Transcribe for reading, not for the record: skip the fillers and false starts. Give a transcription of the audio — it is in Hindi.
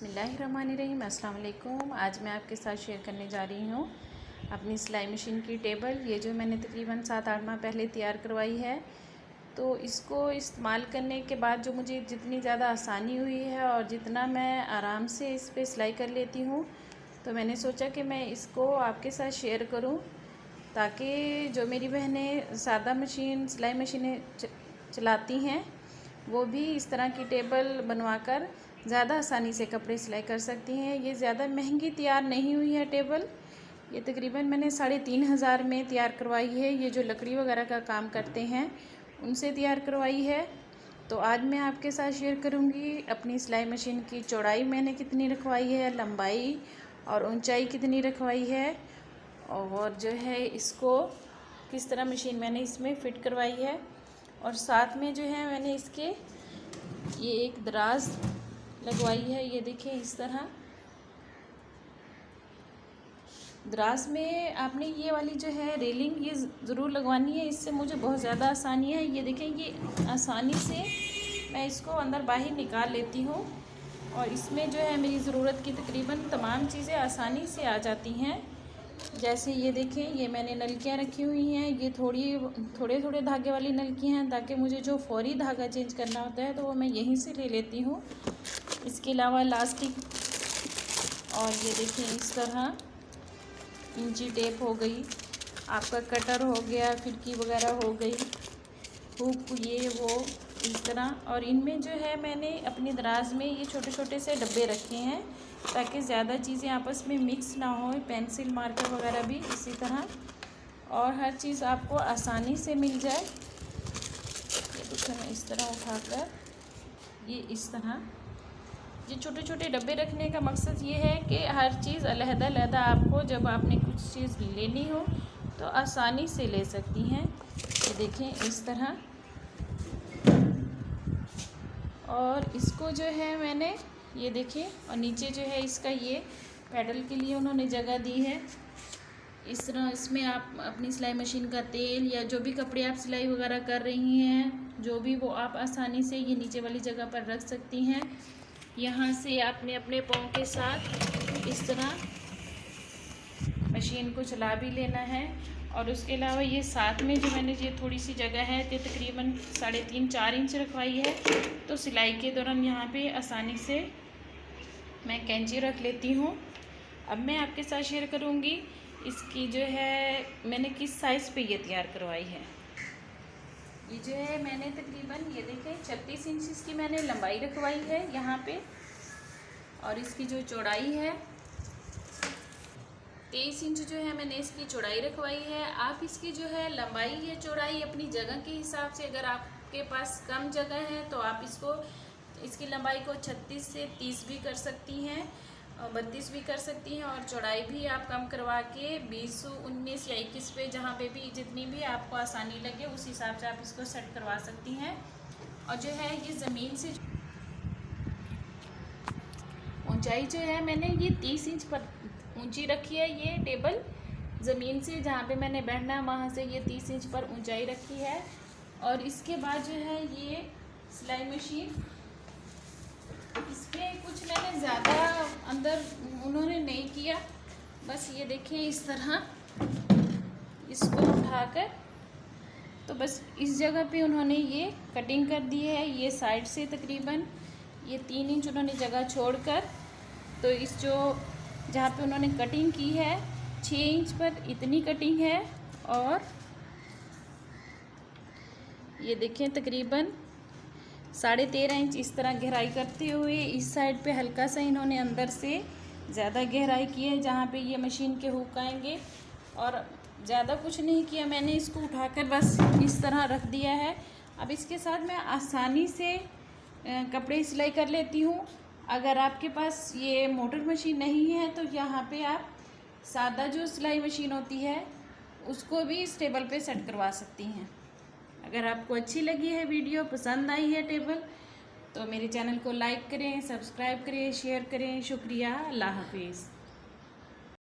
बिस्मिल्लाहिर्रहमानिर्रहीम। अस्सलाम वालेकुम। आज मैं आपके साथ शेयर करने जा रही हूँ अपनी सिलाई मशीन की टेबल। ये जो मैंने तकरीबन 7-8 माह पहले तैयार करवाई है, तो इसको इस्तेमाल करने के बाद जो मुझे जितनी ज़्यादा आसानी हुई है और जितना मैं आराम से इस पर सिलाई कर लेती हूँ, तो मैंने सोचा कि मैं इसको आपके साथ शेयर करूँ, ताकि जो मेरी बहनें सादा मशीन सिलाई मशीनें चलाती हैं, वो भी इस तरह की टेबल बनवाकर ज़्यादा आसानी से कपड़े सिलाई कर सकती हैं। ये ज़्यादा महंगी तैयार नहीं हुई है टेबल। ये तकरीबन मैंने 3500 में तैयार करवाई है। ये जो लकड़ी वगैरह का काम करते हैं उनसे तैयार करवाई है। तो आज मैं आपके साथ शेयर करूंगी अपनी सिलाई मशीन की चौड़ाई मैंने कितनी रखवाई है, लंबाई और ऊंचाई कितनी रखवाई है, और जो है इसको किस तरह मशीन मैंने इसमें फ़िट करवाई है। और साथ में जो है मैंने इसके ये एक दराज लगवाई है। ये देखिए इस तरह दराज में आपने ये वाली जो है रेलिंग ये ज़रूर लगवानी है, इससे मुझे बहुत ज़्यादा आसानी है। ये देखें, ये आसानी से मैं इसको अंदर बाहर निकाल लेती हूँ और इसमें जो है मेरी ज़रूरत की तकरीबन तमाम चीज़ें आसानी से आ जाती हैं। जैसे ये देखें, ये मैंने नलकियाँ रखी हुई हैं। ये थोड़े थोड़े धागे वाली नलकियाँ हैं, ताकि मुझे जो फौरी धागा चेंज करना होता है तो वो मैं यहीं से ले लेती हूँ। इसके अलावा इलास्टिक, और ये देखें इस तरह इंची टेप हो गई, आपका कटर हो गया, फिरकी वगैरह हो गई, हुक, ये वो इस तरह। और इनमें जो है मैंने अपनी दराज में ये छोटे छोटे से डब्बे रखे हैं, ताकि ज़्यादा चीज़ें आपस में मिक्स ना हो। पेंसिल, मार्कर वगैरह भी इसी तरह, और हर चीज़ आपको आसानी से मिल जाए। ये देखो, मैं इस तरह उठाकर ये इस तरह ये छोटे छोटे डब्बे रखने का मकसद ये है कि हर चीज़ अलग-अलग आपको जब आपने कुछ चीज़ लेनी हो तो आसानी से ले सकती हैं। ये देखें इस तरह। और इसको जो है मैंने ये देखिए, और नीचे जो है इसका ये पैडल के लिए उन्होंने जगह दी है। इस तरह इसमें आप अपनी सिलाई मशीन का तेल या जो भी कपड़े आप सिलाई वगैरह कर रही हैं, जो भी, वो आप आसानी से ये नीचे वाली जगह पर रख सकती हैं। यहाँ से आपने अपने पाँव के साथ इस तरह मशीन को चला भी लेना है। और उसके अलावा ये साथ में जो मैंने ये थोड़ी सी जगह है, ये तकरीबन 3.5-4 इंच रखवाई है, तो सिलाई के दौरान यहाँ पे आसानी से मैं कैंची रख लेती हूँ। अब मैं आपके साथ शेयर करूँगी इसकी जो है मैंने किस साइज़ पे ये तैयार करवाई है। ये जो है मैंने तकरीबन ये देखें 36 इंच इसकी मैंने लंबाई रखवाई है यहाँ पे, और इसकी जो चौड़ाई है 23 इंच जो है मैंने इसकी चौड़ाई रखवाई है। आप इसकी जो है लंबाई या चौड़ाई अपनी जगह के हिसाब से, अगर आपके पास कम जगह है तो आप इसकी लंबाई को 36 से 30 भी कर सकती हैं, 32 भी कर सकती हैं, और चौड़ाई भी आप कम करवा के 20, 19 या 21 पे, जहाँ पे भी जितनी भी आपको आसानी लगे उस हिसाब से आप इसको सेट करवा सकती हैं। और जो है ये ज़मीन से ऊंचाई जो है मैंने ये 30 इंच पर ऊंची रखी है। ये टेबल ज़मीन से जहाँ पे मैंने बैठना है वहाँ से ये 30 इंच पर ऊंचाई रखी है। और इसके बाद जो है ये सिलाई मशीन, इसमें कुछ मैंने ज़्यादा अंदर उन्होंने नहीं किया, बस ये देखें इस तरह इसको उठाकर, तो बस इस जगह पे उन्होंने ये कटिंग कर दी है। ये साइड से तकरीबन ये 3 इंच उन्होंने जगह छोड़कर, तो इस जो जहाँ पे उन्होंने कटिंग की है 6 इंच पर इतनी कटिंग है। और ये देखें तकरीबन 13.5 इंच इस तरह गहराई करते हुए इस साइड पे हल्का सा इन्होंने अंदर से ज़्यादा गहराई की है, जहाँ पे ये मशीन के हुक आएंगे। और ज़्यादा कुछ नहीं किया मैंने, इसको उठाकर बस इस तरह रख दिया है। अब इसके साथ मैं आसानी से कपड़े सिलाई कर लेती हूँ। अगर आपके पास ये मोटर मशीन नहीं है तो यहाँ पे आप सादा जो सिलाई मशीन होती है उसको भी इस टेबल पे सेट करवा सकती हैं। अगर आपको अच्छी लगी है वीडियो, पसंद आई है टेबल, तो मेरे चैनल को लाइक करें, सब्सक्राइब करें, शेयर करें। शुक्रिया। अल्लाह हाफिज़।